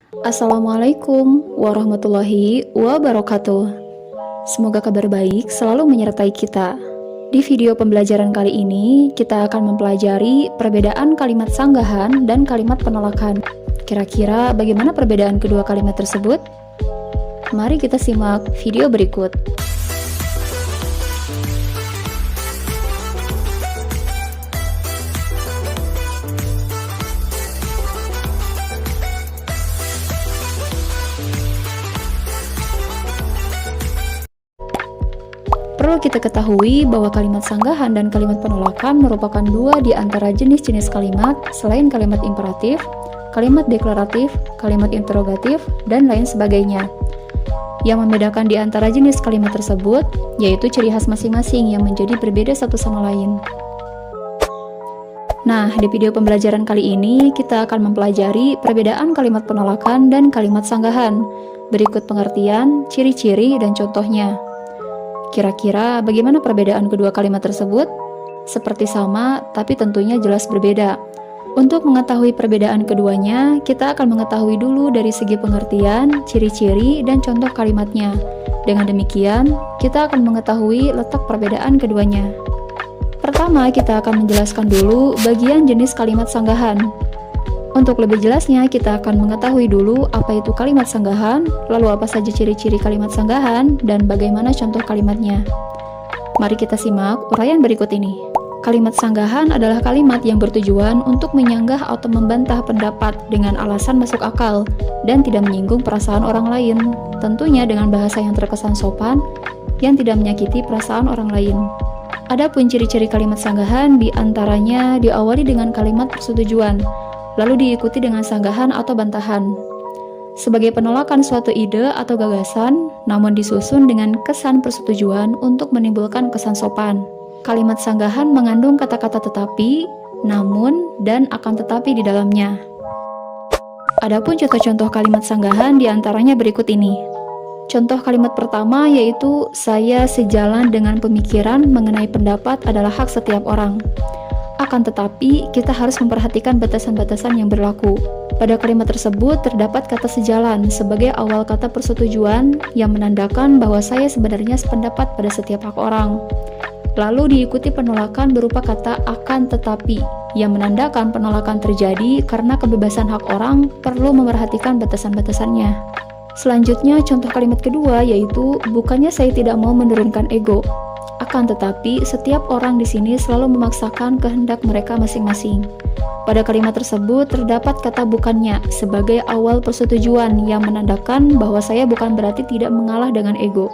Assalamualaikum warahmatullahi wabarakatuh. Semoga kabar baik selalu menyertai kita. Di video pembelajaran kali ini, kita akan mempelajari perbedaan kalimat sanggahan dan kalimat penolakan. Kira-kira bagaimana perbedaan kedua kalimat tersebut? Mari kita simak video berikut. Perlu kita ketahui bahwa kalimat sanggahan dan kalimat penolakan merupakan dua di antara jenis-jenis kalimat selain kalimat imperatif, kalimat deklaratif, kalimat interrogatif, dan lain sebagainya. Yang membedakan di antara jenis kalimat tersebut yaitu ciri khas masing-masing yang menjadi berbeda satu sama lain. Nah, di video pembelajaran kali ini kita akan mempelajari perbedaan kalimat penolakan dan kalimat sanggahan. Berikut pengertian, ciri-ciri, dan contohnya. Kira-kira bagaimana perbedaan kedua kalimat tersebut? Seperti sama, tapi tentunya jelas berbeda. Untuk mengetahui perbedaan keduanya, kita akan mengetahui dulu dari segi pengertian, ciri-ciri, dan contoh kalimatnya. Dengan demikian, kita akan mengetahui letak perbedaan keduanya. Pertama, kita akan menjelaskan dulu bagian jenis kalimat sanggahan. Untuk lebih jelasnya, kita akan mengetahui dulu apa itu kalimat sanggahan, lalu apa saja ciri-ciri kalimat sanggahan, dan bagaimana contoh kalimatnya. Mari kita simak uraian berikut ini. Kalimat sanggahan adalah kalimat yang bertujuan untuk menyanggah atau membantah pendapat dengan alasan masuk akal dan tidak menyinggung perasaan orang lain, tentunya dengan bahasa yang terkesan sopan, yang tidak menyakiti perasaan orang lain. Adapun ciri-ciri kalimat sanggahan diantaranya diawali dengan kalimat persetujuan, lalu diikuti dengan sanggahan atau bantahan. Sebagai penolakan suatu ide atau gagasan, namun disusun dengan kesan persetujuan untuk menimbulkan kesan sopan. Kalimat sanggahan mengandung kata-kata tetapi, namun, dan akan tetapi di dalamnya. Adapun contoh-contoh kalimat sanggahan diantaranya berikut ini. Contoh kalimat pertama yaitu, saya sejalan dengan pemikiran mengenai pendapat adalah hak setiap orang. Akan tetapi, kita harus memperhatikan batasan-batasan yang berlaku. Pada kalimat tersebut terdapat kata sejalan sebagai awal kata persetujuan yang menandakan bahwa saya sebenarnya sependapat pada setiap hak orang. Lalu diikuti penolakan berupa kata akan tetapi yang menandakan penolakan terjadi karena kebebasan hak orang perlu memerhatikan batasan-batasannya. Selanjutnya, contoh kalimat kedua yaitu, bukannya saya tidak mau menurunkan ego. Akan tetapi, setiap orang di sini selalu memaksakan kehendak mereka masing-masing. Pada kalimat tersebut terdapat kata bukannya sebagai awal persetujuan yang menandakan bahwa saya bukan berarti tidak mengalah dengan ego.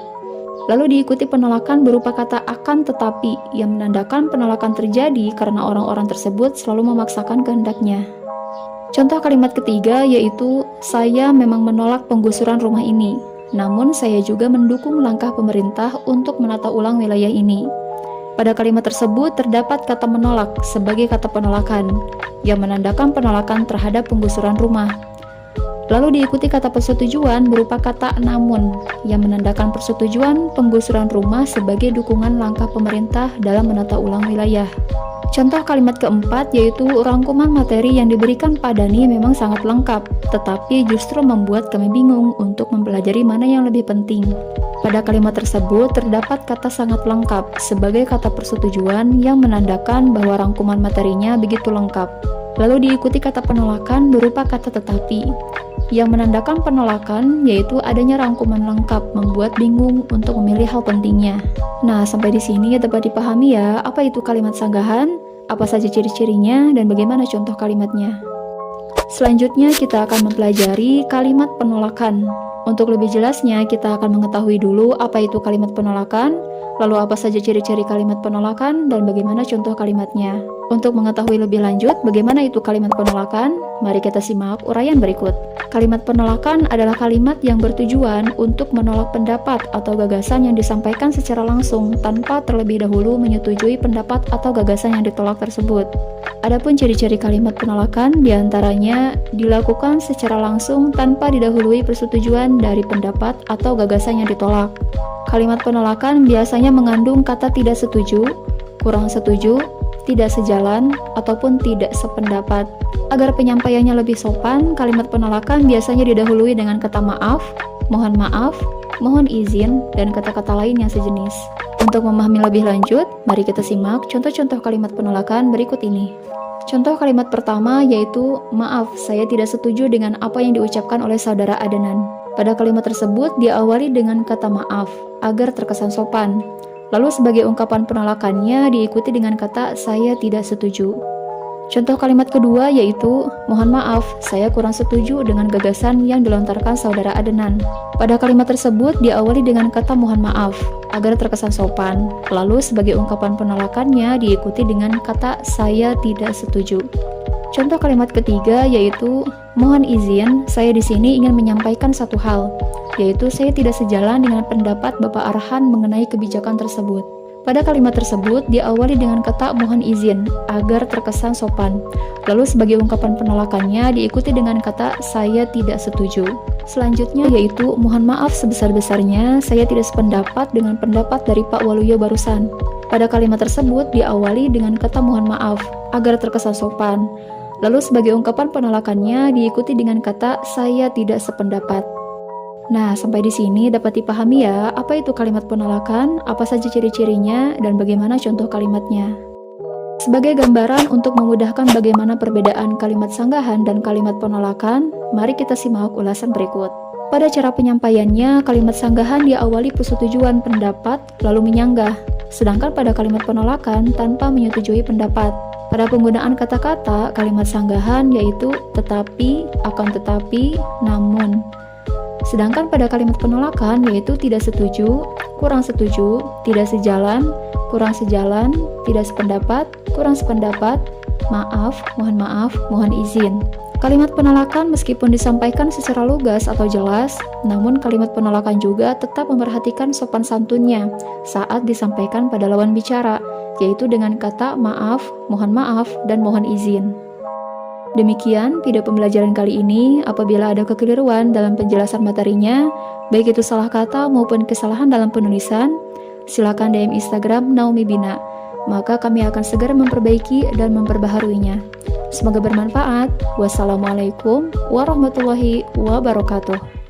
Lalu diikuti penolakan berupa kata akan tetapi yang menandakan penolakan terjadi karena orang-orang tersebut selalu memaksakan kehendaknya. Contoh kalimat ketiga yaitu, saya memang menolak penggusuran rumah ini. Namun saya juga mendukung langkah pemerintah untuk menata ulang wilayah ini. Pada kalimat tersebut terdapat kata menolak sebagai kata penolakan, yang menandakan penolakan terhadap penggusuran rumah. Lalu diikuti kata persetujuan berupa kata namun, yang menandakan persetujuan penggusuran rumah sebagai dukungan langkah pemerintah dalam menata ulang wilayah. Contoh kalimat keempat yaitu, rangkuman materi yang diberikan Pak Dani memang sangat lengkap, tetapi justru membuat kami bingung untuk mempelajari mana yang lebih penting. Pada kalimat tersebut terdapat kata sangat lengkap sebagai kata persetujuan yang menandakan bahwa rangkuman materinya begitu lengkap. Lalu diikuti kata penolakan berupa kata tetapi, yang menandakan penolakan yaitu adanya rangkuman lengkap membuat bingung untuk memilih hal pentingnya. Nah, sampai di sini dapat dipahami ya apa itu kalimat sanggahan, apa saja ciri-cirinya, dan bagaimana contoh kalimatnya. Selanjutnya kita akan mempelajari kalimat penolakan. Untuk lebih jelasnya kita akan mengetahui dulu apa itu kalimat penolakan, lalu apa saja ciri-ciri kalimat penolakan, dan bagaimana contoh kalimatnya. Untuk mengetahui lebih lanjut bagaimana itu kalimat penolakan, mari kita simak uraian berikut. Kalimat penolakan adalah kalimat yang bertujuan untuk menolak pendapat atau gagasan yang disampaikan secara langsung tanpa terlebih dahulu menyetujui pendapat atau gagasan yang ditolak tersebut. Adapun ciri-ciri kalimat penolakan diantaranya dilakukan secara langsung tanpa didahului persetujuan dari pendapat atau gagasan yang ditolak. Kalimat penolakan biasanya mengandung kata tidak setuju, kurang setuju, tidak sejalan, ataupun tidak sependapat. Agar penyampaiannya lebih sopan, kalimat penolakan biasanya didahului dengan kata maaf, mohon izin, dan kata-kata lain yang sejenis. Untuk memahami lebih lanjut, mari kita simak contoh-contoh kalimat penolakan berikut ini. Contoh kalimat pertama yaitu, maaf, saya tidak setuju dengan apa yang diucapkan oleh saudara Adnan. Pada kalimat tersebut diawali dengan kata maaf, agar terkesan sopan. Lalu sebagai ungkapan penolakannya diikuti dengan kata saya tidak setuju. Contoh kalimat kedua yaitu, mohon maaf, saya kurang setuju dengan gagasan yang dilontarkan saudara Adnan. Pada kalimat tersebut diawali dengan kata mohon maaf, agar terkesan sopan. Lalu sebagai ungkapan penolakannya diikuti dengan kata saya tidak setuju. Contoh kalimat ketiga yaitu, mohon izin, saya di sini ingin menyampaikan satu hal, yaitu saya tidak sejalan dengan pendapat Bapak Arhan mengenai kebijakan tersebut. Pada kalimat tersebut diawali dengan kata mohon izin agar terkesan sopan. Lalu sebagai ungkapan penolakannya diikuti dengan kata saya tidak setuju. Selanjutnya yaitu mohon maaf sebesar-besarnya saya tidak sependapat dengan pendapat dari Pak Waluyo barusan. Pada kalimat tersebut diawali dengan kata mohon maaf agar terkesan sopan. Lalu sebagai ungkapan penolakannya diikuti dengan kata saya tidak sependapat. Nah, sampai di sini dapat dipahami ya, apa itu kalimat penolakan, apa saja ciri-cirinya, dan bagaimana contoh kalimatnya. Sebagai gambaran untuk memudahkan bagaimana perbedaan kalimat sanggahan dan kalimat penolakan, mari kita simak ulasan berikut. Pada cara penyampaiannya, kalimat sanggahan diawali persetujuan pendapat, lalu menyanggah. Sedangkan pada kalimat penolakan, tanpa menyetujui pendapat. Pada penggunaan kata-kata, kalimat sanggahan yaitu tetapi, akan tetapi, namun. Sedangkan pada kalimat penolakan yaitu tidak setuju, kurang setuju, tidak sejalan, kurang sejalan, tidak sependapat, kurang sependapat, maaf, mohon izin. Kalimat penolakan meskipun disampaikan secara lugas atau jelas, namun kalimat penolakan juga tetap memperhatikan sopan santunnya saat disampaikan pada lawan bicara, yaitu dengan kata maaf, dan mohon izin. Demikian video pembelajaran kali ini. Apabila ada kekeliruan dalam penjelasan materinya, baik itu salah kata maupun kesalahan dalam penulisan, silakan DM Instagram Naomi Bina. Maka kami akan segera memperbaiki dan memperbaharuinya. Semoga bermanfaat. Wassalamualaikum warahmatullahi wabarakatuh.